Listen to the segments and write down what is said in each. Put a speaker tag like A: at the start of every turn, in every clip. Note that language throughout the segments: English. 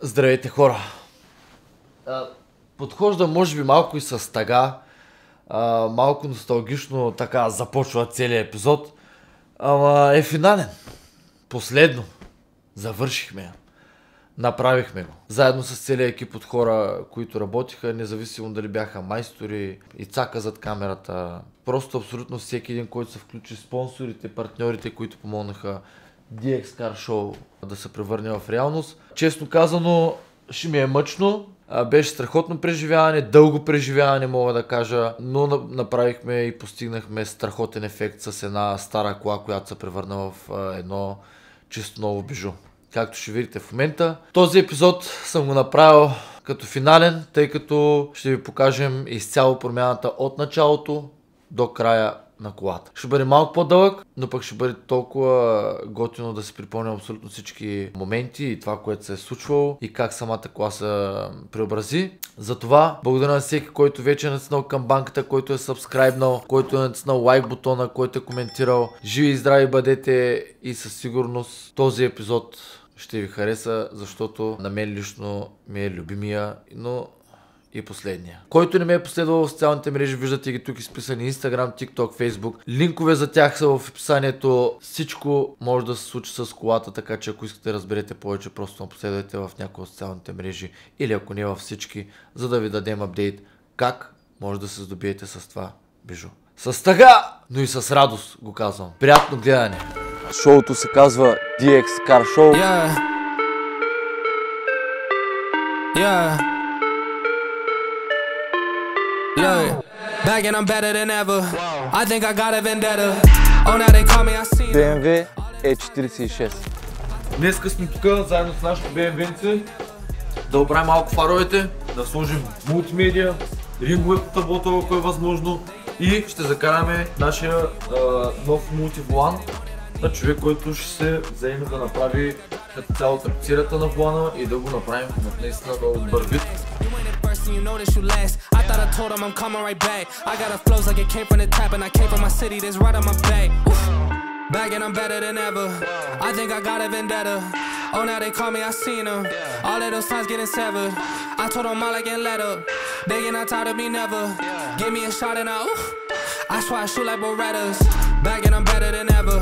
A: Здравейте, хора! Подхожда може би малко и с тъга, малко носталгично така започва целият епизод, ама е финален. Последно. Завършихме я. Направихме го. Заедно с целият екип от хора, които работиха, независимо дали бяха майстори, и цака зад камерата. Просто абсолютно всеки един, който се включи, спонсорите, партньорите, които помогнаха DX Car Show да се превърне в реалност. Честно казано, ще ми е мъчно. Беше страхотно преживяване, дълго преживяване мога да кажа, но направихме и постигнахме страхотен ефект с една стара кола, която се превърна в едно чисто ново бижу. Както ще видите в момента. Този епизод съм го направил като финален, тъй като ще ви покажем изцяло промяната от началото до края на колата. Ще бъде малко по-дълъг, но пък ще бъде толкова готино да си припомням абсолютно всички моменти и това, което се е случвало и как самата кола се преобрази. Затова благодаря на всеки, който вече е натиснал камбанката, който е сабскрайбнал, който е натиснал лайк бутона, който е коментирал. Живи и здрави бъдете и със сигурност този епизод ще ви хареса, защото на мен лично ми е любимия, но и последния. Който не ме е последвал в социалните мрежи, виждате ги тук изписани: Instagram, TikTok, Facebook. Линкове за тях са в описанието. Всичко може да се случи с колата, така че ако искате да разберете повече, просто ме последвайте в някои от социалните мрежи или ако не във всички, за да ви дадем апдейт как може да се здобиете с това бижу. С тъга, но и с радост го казвам. Приятно гледане! Шоуто се казва DX Car Show. BMW E46. Днеска сме тук заедно с нашото BMW-нце да оправим малко фаровете, да сложим мултимедия, рингове по таблото, ако е възможно, и ще закараме нашия нов мултиволан на човек, който ще се вземе да направи като цяло тапицирата на волана и да го направим наистина много добър вид. You know that you last. I thought I told him I'm coming right back. I got a flows like it came from the tap, and I came from my city that's right on my back. Back and I'm better than ever. I think I got a vendetta. Oh, now they call me, I seen them. All of those times getting severed. I told them all I can't let up. They get not tired of me never. Give me a shot and I swear I shoot like Berettas. Back and I'm better than ever.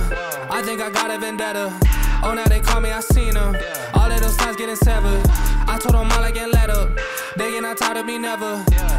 A: I think I got a vendetta. Oh, now they call me, I seen them. All of those times getting severed. I told them all I can't let up. They get not tired of me never.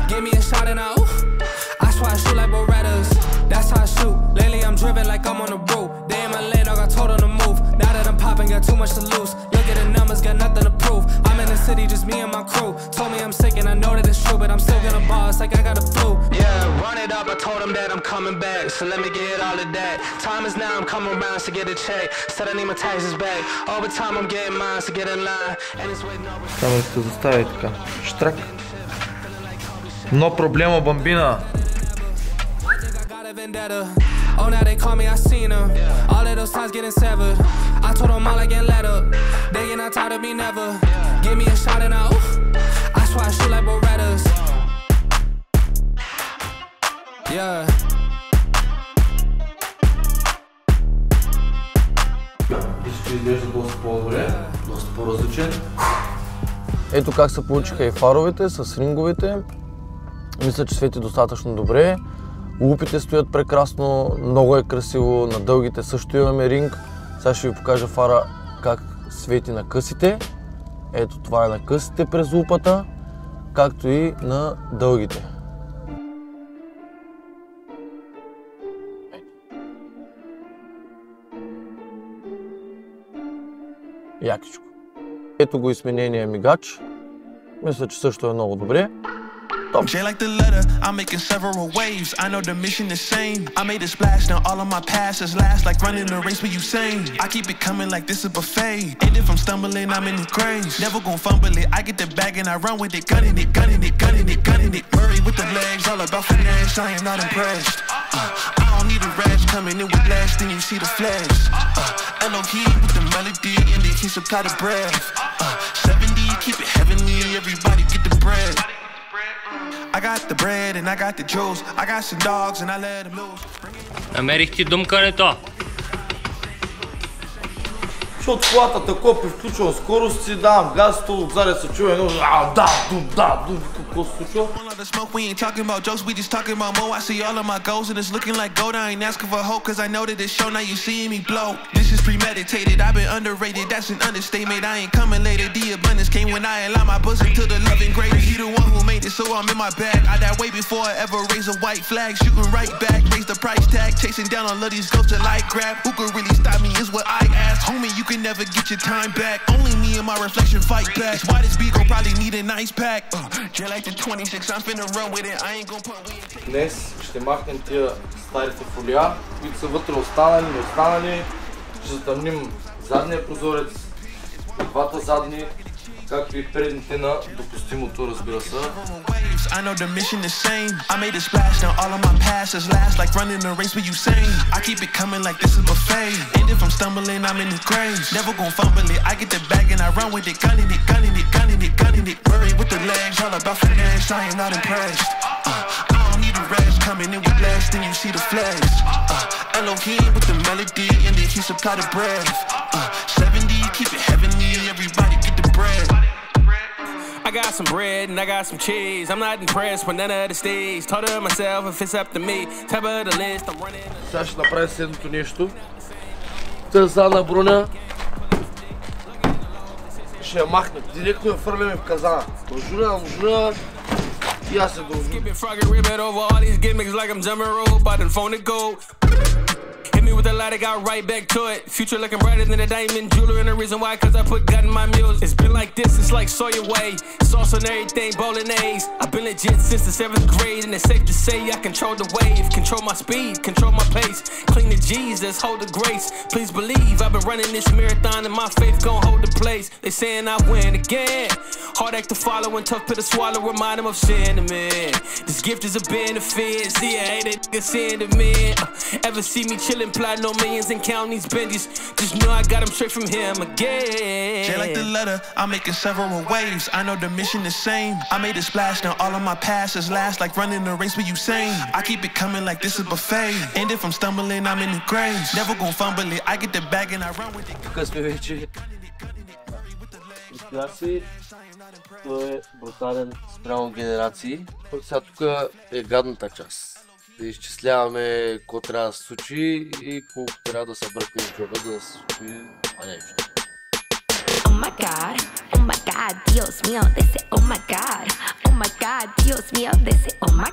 A: Give me a shot and I swear I shoot like Berettas. That's how I shoot. Lately I'm driven like I'm on the road. They in my lane, I got told on the move. Now that I'm popping, got too much to lose. Look at the numbers, got nothing to prove. I'm in the city, just me and my crew. Told me I'm sick and I know that it's true, but I'm still gonna boss like I got a flu. Yeah, run it up, I told them that I'm coming back. So let me get all of that. Time is now, I'm coming around to get a check. Said I need my taxes back. Over time I'm getting mine, so get in line. And it's waiting over. Само ще заставя така. Штрак. Но проблема, бамбина. Oh, now they call me, I seen them. All of those times getting severed. I told them all I can't let up. They get not tired of me never. Give me a shot and I swear I shoot like Berettas. Yeah. Ще изглежда доста по-добре, доста по-различен. Ето как се получиха и фаровете с ринговете. Мисля, че свети достатъчно добре. Лупите стоят прекрасно, много е красиво, на дългите също имаме ринг. Сега ще ви покажа фара как свети на късите. Ето това е на късите през лупата, както и на дългите. Якичко. Ето го и сменения мигач. Мисля, че също е много добре.
B: J like the letter, I'm making several waves. I know the mission is same. I made a splash, now all of my passes last like running a race with Usain. I keep it coming like this is buffet. And if I'm stumbling, I'm in the graves. Never gon' fumble it. I get the bag and I run with it, gunning it, gunning it, gunning it, gunning it. Murray with the legs, all about finesse. I am not impressed. I don't need a rash coming in with last, then you see the flash. Elohim with the melody and they can supply the breath. 70, keep it heavenly, everybody get the bread. I got the bread and I got the juice. I got some dogs and I let them loose.
C: Намерих ти думкането.
A: изкачва от колата, такова привключвам скорост си, давам газ, то отзаде се чува едно дум, какво се случва?
B: We ain't talking about jokes, we just talking about more. I see all of my goals and it's looking like gold. I ain't asking for hope cause I know that it's show, now you seeing me blow. This is premeditated, I've been underrated, that's an understatement. I ain't coming later, the abundance came when I allow my bosom to the loving greatest. He the one who made it, so I'm in my bag. I died way before I ever raise a white flag. Shooting right back, raise the price tag. Chasing down all of these ghosts till I grab. Who could really stop me is what I ask. Homie, you can never get your time back. Only me and my reflection fight back. That's why this beat gon' probably need an ice pack. Just like the 26, I'm finna run with it. I ain't gon' put.
A: Днес ще махнем тия старите фолия, които са вътре останали. Ще затъмним задния прозорец, двата задни, както и предните на допустимото, разбира се.
B: I know the mission is same. I made a splash, now all of my past is last like running a race with Usain. I keep it coming like this is buffet. And if I'm stumbling, I'm in the graves. Never gon' fumble it. I get the bag and I run with it, gunning it. Murray with the legs, all about finesse. I am not impressed. I don't need a rest. Coming in with blast, then you see the flash. Elohim with the melody, and then he supply the breath. 70, keep it heavenly. Everybody get the bread.
C: I got some bread and I got some cheese. I'm not impressed with none of the stage. Told her myself if it's up to me. Top of the list, I'm running.
A: Сега ще направя следното нещо. Тази задна броня ще я махнем. Директно я фърляме в казана. Дължуня и аз се дължу.
C: Hit me with a light, I got right back to it. Future looking brighter than a diamond jeweler, and the reason why, cause I put God in my music. It's been like this, it's like Sawyer Way. Sauce on everything, bolognese. I've been legit since the 7th grade, and it's safe to say I control the wave. Control my speed, control my pace. Cling to Jesus, hold the grace. Please believe I've been running this marathon, and my faith gon' hold the place. They saying I win again. Hard act to follow and tough pill to swallow, remind them of sentiment. This gift is a benefit, see I hate it, nigga sentiment. Ever see me chillin'? Plot no millions and count these benjies. Just know I got them straight from him again.
B: Just like the letter, I'm making several waves. I know the mission is same. I made a splash, now all of my past is last like running a race with Usain. I keep it coming like this is buffet. And if I'm stumbling, I'm in the graves. Never gon' fumble it. I get the bag and I run with it.
A: Тук сме вече. Генерации. Той е брутален спрямо генерации. Сега тук е гадната част. Да изчисляваме какво трябва да се случи и колко трябва да се бръкне в джоба, да се случи това нещо.
D: Oh my god, Dios mío, they say oh my god, Dios mío, they say oh my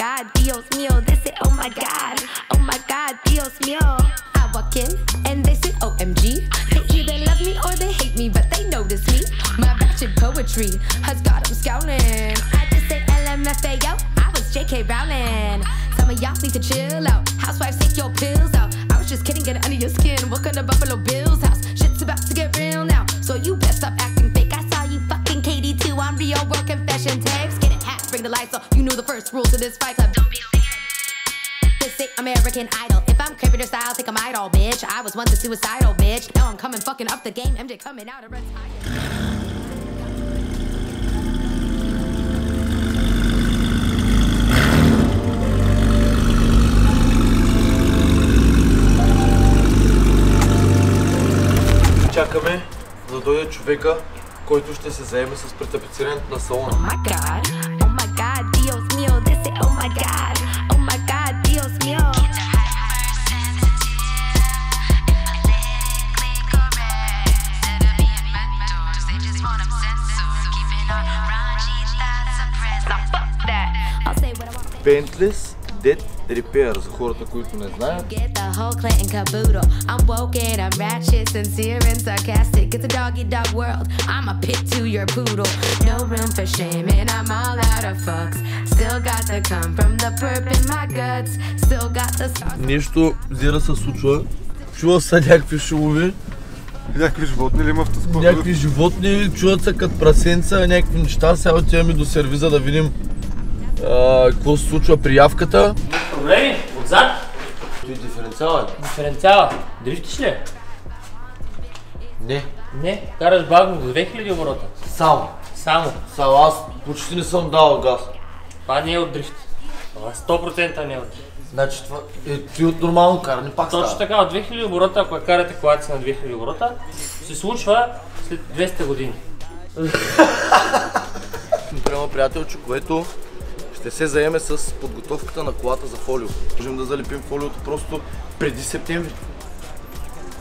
D: god, Dios mío, they say oh my god, Dios mío. I walk in and they say OMG. They either love me or they hate me, but they notice me. My ratchet poetry has got them scowling. I just say LMFAO. JK Rowling. Some of y'all need to chill out. Housewives, take your pills out. I was just kidding, get it under your skin. Welcome to Buffalo Bill's house. Shit's about to get real now, so you best stop acting fake. I saw you fucking Katie too on real world confession tapes. Get it hat, bring the lights up. You knew the first rule to this fight club. Don't be this ain't American Idol. If I'm craving your style, think I'm idol, bitch. I was once a suicidal bitch. Now I'm coming fucking up the game. MJ coming out of retire.
A: Чакаме да дойде човека, който ще се заеме с претапицирането на салона.
D: Oh my god, Dios mío, they say oh my god, Dios mío.
A: Bentley's Dead Repair, за хората, които не знаят.
D: I'm woken, I'm ratchet, sincere and sarcastic. It's a doggy dog world. I'm a pit to your poodle. No room for shame and I'm all out of fucks. Still got the cum from the burp in my guts. Still got the
A: Нещо зира се случва. Чува са някакви шумови.
E: Някакви животни ли има в тъското?
A: Някакви животни, чуват се като прасенца, някакви неща. Сега отиваме до сервиза да видим какво се случва при явката.
F: Проблеми? Отзад?
A: Той диференциала.
F: Диференциала. Дрифтиш ли?
A: Не.
F: Не, караш бавно до 2000 оборота.
A: Само.
F: Само.
A: Аз почти не съм давал газ.
F: Това не е от дрифт. Това 100% не е от дрифт.
A: Значи това ти от нормално каране пак става.
F: Точно така, от 2000 оборота, ако я карате колата си на 2000 оборота, се случва след 200 години.
G: Прямо приятелче, което ще се заеме с подготовката на колата за фолио. Можем да залепим фолиото просто преди септември.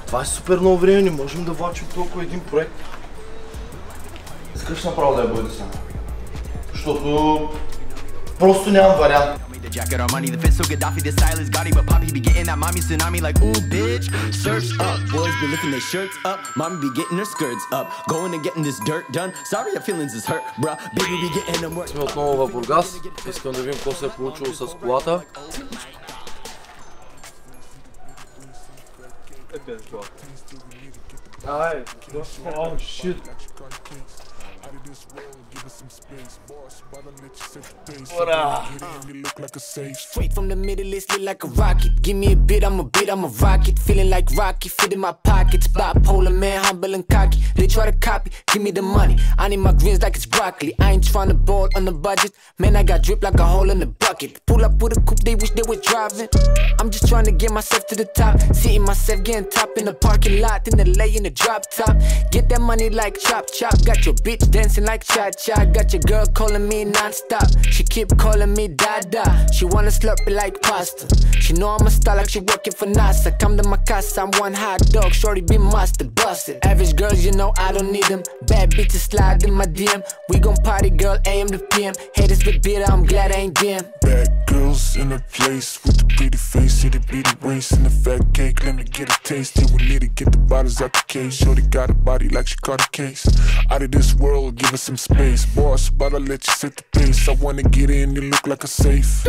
G: Това е супер много време, не можем да влачим толкова един проект. Искаш направо да я бъде сам. Защото просто нямам вариант.
H: The jacket or money, the fit so Gaddafi, the style is gaudy, but Poppy be getting that mommy tsunami like, ooh, bitch, search up. Boys be lifting their shirts up, mommy be getting her skirts up. Going and getting this dirt done, sorry your feelings is hurt, bruh. Baby be getting them work.
G: Сме отново в Бургас, искам да видим какво се е получило с колата.
A: О, шит.
H: Straight from the Middle East, lit like a rocket. Give me a bit, I'm a rocket. Feeling like Rocky, fit in my pockets. Bipolar man, humble and cocky. They try to copy, give me the money. I need my greens like it's broccoli. I ain't tryna ball on the budget. Man, I got drip like a hole in the bucket. Pull up with a coupe, they wish they were driving. I'm just trying to get myself to the top. Seeing myself getting top in the parking lot. In the lay in the drop top. Get that money like chop chop. Got your bitch dancing like cha-cha. Got your girl calling me non-stop. She keep calling me Dada. She wanna slurp it like pasta. She know I'm a star like she working for NASA. Come to my casa, I'm one hot dog. Shorty be master, busted. Average girls, you know I don't need them. Bad bitches slide in my DM. We gon' party, girl, AM to PM. Haters with bitter, I'm glad I ain't them.
B: Bad girls in the place with the pretty face, see the bitty waist and the fat cake. Let me get a taste. Yeah, we lit it, get the bottles out the case. Shorty got a body like she caught a case. Out of this world, give her some space. Boss, but I'll let you set the pace. I wanna get in, you look like a safe.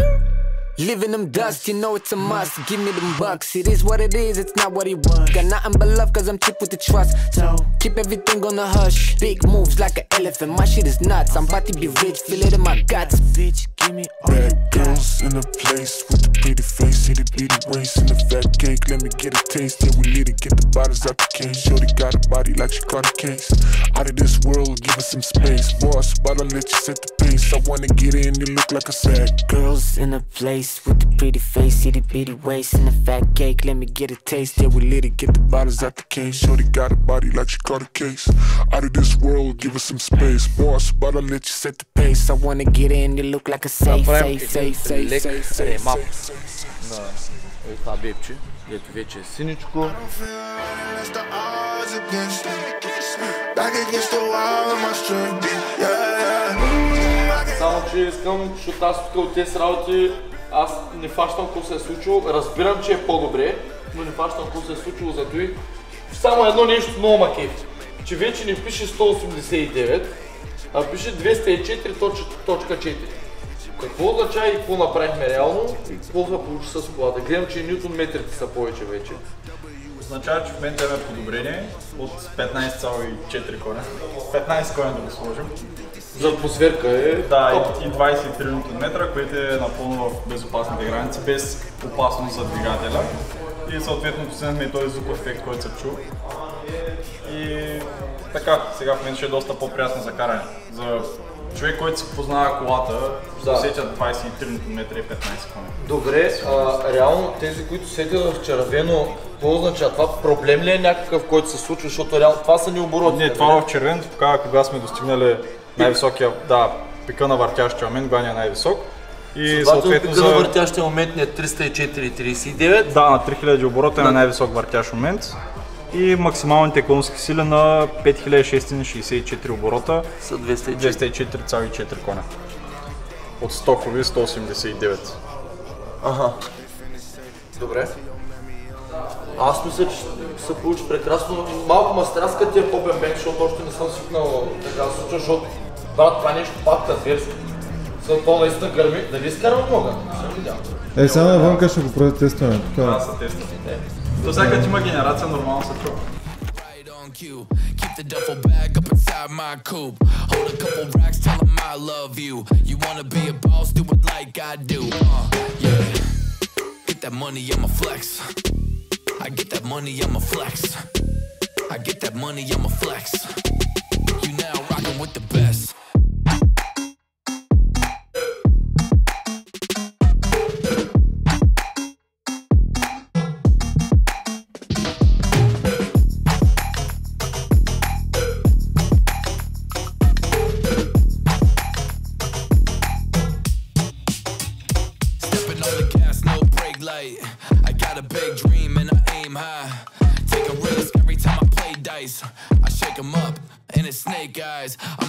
H: Living them dust, you know it's a must. Give me them bucks, it is what it is, it's not what it was. Got nothing but love cause I'm cheap with the trust. So keep everything on the hush. Big moves like an elephant, my shit is nuts. I'm about to be rich, feel it in my guts. Bitch, give me all
B: Bad girls in the place with the pretty face, see the bitty waist and the fat cake. Let me get a taste. Yeah, we lit it, get the bottles out the case. Shorty got a body like she caught a case. Out of this world, give her some space. Boss, but I'll let you set the pace. I wanna get in, you look like a sack.
H: girls in a place with the pretty face, see the bitty waist and the fat cake. Let me get a taste.
B: Yeah, we lit it, get the bottles out the case. Shorty got a body like she caught a case. Out of this world, give her some space. Boss, but I'll let you set the pace.
H: I wanna get in, you look like a safe, safe, safe, safe,
G: Лек
H: safe, safe.
G: ремап на това бебче, дето вече е синичко. Само че искам, защото аз тук от тези работи, аз не фащам какво се е случило, разбирам, че е по-добре, но не фащам какво се е случило за това. Само едно нещо много ма кефи, че вече не пише 189, а пише 204.4. Какво означава и какво направихме реално и какво се получи с колата? Гледам, че ньютон метрите са повече вече.
E: Означава, че в момента имаме подобрение от 15,4 коня. 15 коня да го сложим.
G: За атмосферка е...
E: Да, и 23 Нм, което е напълно в безопасните граници, без опасност за двигателя. И съответно постигнахме и този звуков ефект, който се чу. И така, сега в момента ще е доста по-приятно за каране. За човек, който си познава колата, ще усетят 23 Нм и 15 коня.
G: Добре, реално тези, които сетят в червено, какво означава? Това проблем ли е някакъв, който се случва, защото реално това са ни обороти?
E: Не, това в червеното показва, кога сме достигнали най-високия, пика на въртящия момент, кога ни е най-висок. И съответно
G: пика на въртящия момент ни е 304,39.
E: Да, на 3000 оборота е най-висок въртящ момент. И максималните конски сили на 5664 оборота
G: са 204,4
E: коня. От стокови 189.
G: Ага. Добре. Аз мисля, че се получи прекрасно. Малко ма страска тия попен бенк, защото още не съм свикнал така да случва, защото брат, това нещо пак зверско. То наистина гърми. Дали изкарвам мога? Съм видял.
I: Само навънка ще го протестваме.
E: Да, са тестваме. До всяка има генерация, нормално се чува.
J: Keep the duffel bag up inside my coupe. Hold a couple racks, tell them I love you. You wanna be a boss, do it like I do. Yeah. Get that money, I'ma flex. I get that money, I'ma flex. I get that money, I'ma flex. You now rockin' with the best.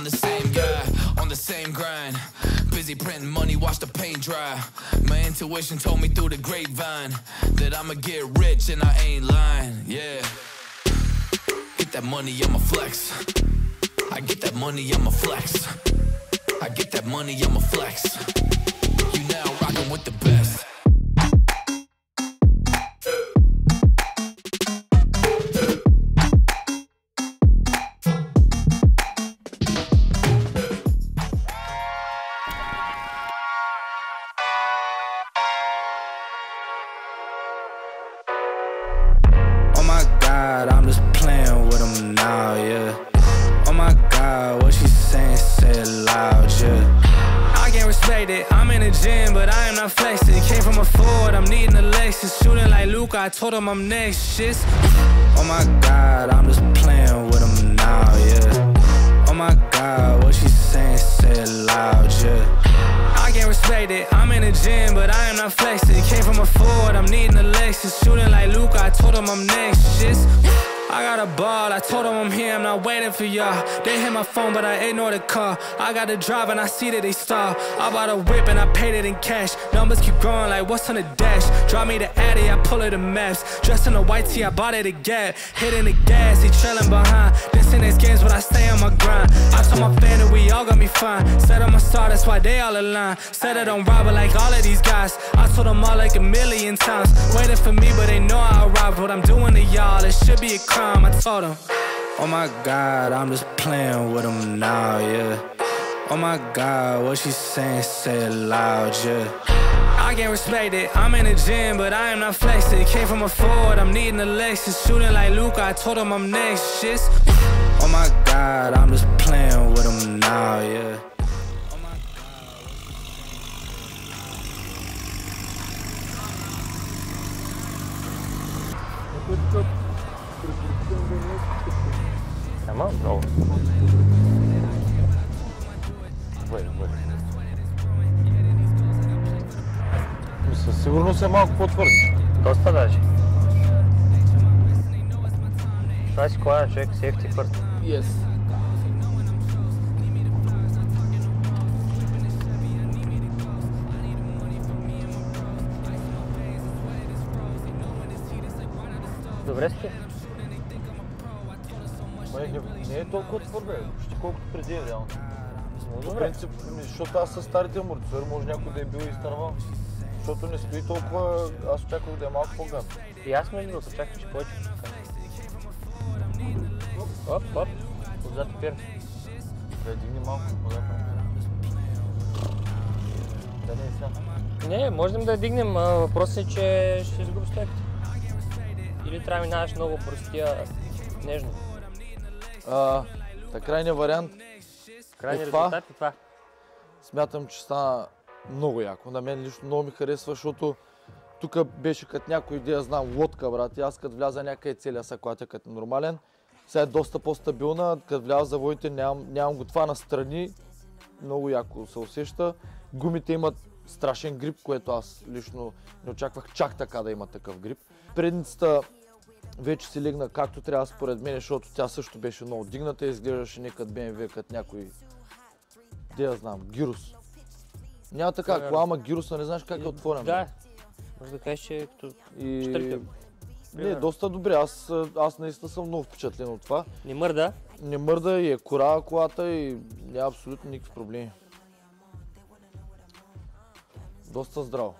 J: I'm the same guy, on the same grind. Busy printing money, watch the paint dry. My intuition told me through the grapevine that I'ma get rich and I ain't lying, yeah. Get that money, I'ma flex. I get that money, I'ma flex. I get that money, I'ma flex. You now rockin' with the best.
H: I'm just playing with them now, yeah. Oh my God, what she saying, say it loud, yeah. I can't respect it, I'm in the gym, but I am not flexing. Came from a Ford, I'm needing a Lexus. Shooting like Luke, I told him I'm next, shit. Oh my God, I'm just playing with them now, yeah. Oh my God, what she saying, say it loud, yeah. I can't respect it, I'm in the gym, but I am not flexing. Came from a Ford, I'm needing a Lexus. Shooting like Luke, I told him I'm next, shit. I got a ball, I told them I'm here, I'm not waiting for y'all. They hit my phone, but I ignore the call. I got the drive and I see that they stall. I bought a whip and I paid it in cash. Numbers keep growing like what's on the dash. Drop me the Addy, I pull it the maps. Dressed in a white tee, I bought it a Gap. Hitting the gas, he trailing behind. This in these games, but I stay on my grind. I told my family we all got me fine. Said I'm a star, that's why they all align. Said I don't rob it like all of these guys. I told them all like a million times. Waiting for me, but they know I'll rob. What I'm doing to y'all, it should be a crime. I told him, oh my God, I'm just playing with them now, yeah. Oh my God, what she saying, say it loud, yeah. I can't respect it, I'm in the gym, but I am not flexing. Came from a Ford, I'm needing a Lexus. Shooting like Luke, I told him I'm next, shit. Oh my God, I'm just playing with them now, yeah.
F: Ама много.
A: Със сигурност е малко по-твърди.
F: Доста даже. Това си кола на човек, safety first.
G: Yes.
F: Добре сте?
A: Не е толкова твърде, почти колкото преди е реално.
F: По
A: принцип, защото аз със старите амортизъри може някой да е бил изтървал. Защото не стои толкова, аз очаквах да е малко по-гадно.
F: И аз между другото очаквах, че повече. Оп, оп, отзад опира.
A: Да дигни малко, отзад. Да не е сега.
F: Не, можем да я дигнем, въпросът е, че ще изгуби стойката. Или трябва да минаваш много простия нежно.
A: Крайният вариант
F: Крайният резултат е това.
A: Смятам, че стана много яко. На мен лично много ми харесва, защото тук беше като някой идея, знам, лодка, брат. И аз като вляза някъде целия са колата като нормален. Сега е доста по-стабилна, като вляза за водите нямам го това настрани. Много яко се усеща. Гумите имат страшен грип, което аз лично не очаквах чак така да има такъв грип. Предницата вече си легна както трябва според мен, защото тя също беше много дигната и изглеждаше не като BMW, като някой, де я знам, Гирус. Няма така кола, ама Гируса не знаеш как е отворен.
F: Да, може да кажеш, че е като щъркел.
A: Не, доста добре, аз наистина съм много впечатлен от това.
F: Не мърда?
A: Не мърда и е корава колата и няма абсолютно никакви проблеми. Доста здраво.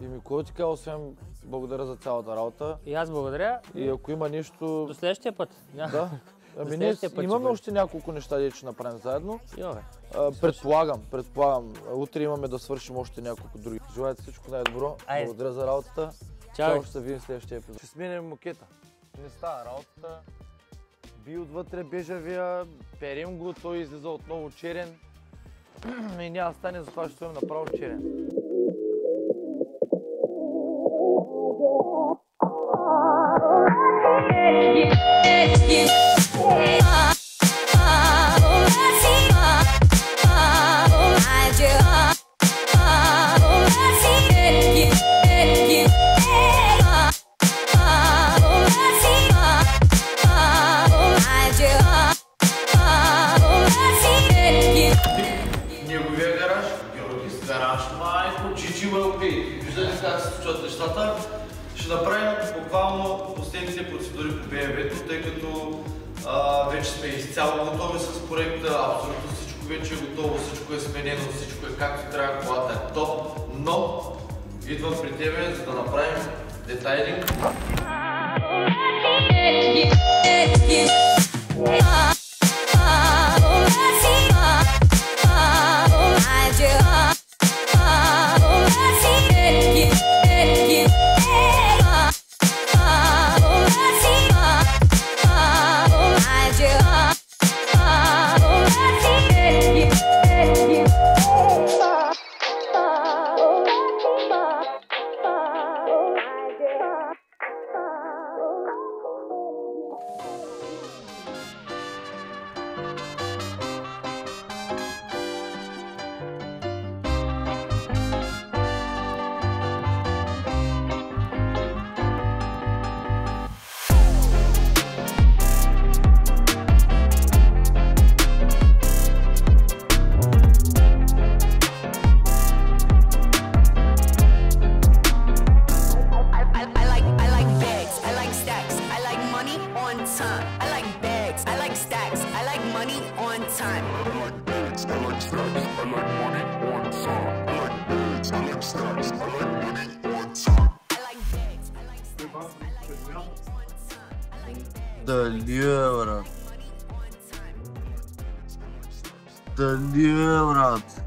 A: И Микола ти казва, освен благодаря за цялата работа.
F: И аз благодаря.
A: И ако има нещо...
F: До следващия път.
A: Да. Ами ние имаме още няколко неща, де ще направим заедно. Предполагам. Утре имаме да свършим още няколко други. Желая всичко най-добро. Благодаря за работата.
F: Чао.
A: Ще се видим в следващия епизод. Ще сменим мокета. Не става работата. Би отвътре бежавия, перим го, той излиза отново черен. И няма стане, затова ще стоим направо черен.
D: I do.
A: нещата. Ще направим буквално последните процедури по BMW-то, тъй като вече сме изцяло готови с проекта, абсолютно всичко вече е готово, всичко е сменено, всичко е както трябва, колата е топ, но идвам при тебе, за да направим детайлинг.
G: Дали е, брат? Дали е, брат?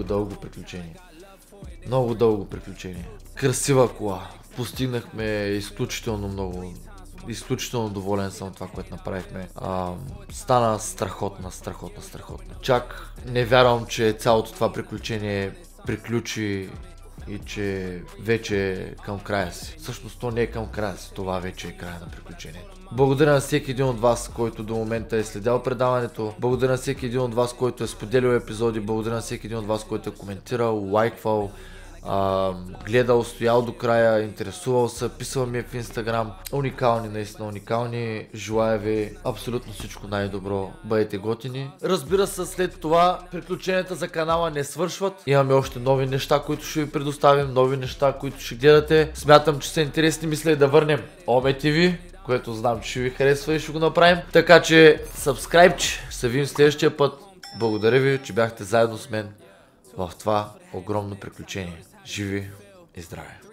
A: Дълго приключение. Много дълго приключение. Красива кола. Постигнахме изключително много. Изключително доволен съм от това, което направихме. Стана страхотна. Чак не вярвам, че цялото това приключение приключи и че вече е към края си. Всъщност то не е към края си, това вече е края на приключението. Благодаря на всеки един от вас, който до момента е следял предаването. Благодаря на всеки един от вас, който е споделил епизоди. Благодаря на всеки един от вас, който е коментирал, лайквал, гледал, стоял до края, интересувал се, писал ми в Инстаграм. Уникални, наистина уникални. Желая ви абсолютно всичко най-добро. Бъдете готини. Разбира се, след това приключенията за канала не свършват. Имаме още нови неща, които ще ви предоставим, нови неща, които ще гледате. Смятам, че са интересни. Мисля и да върнем Ome TV, което знам, че ще ви харесва и ще го направим. Така че, сабскрайбче, се видим следващия път. Благодаря ви, че бяхте заедно с мен в това огромно приключение. Живи и здраве!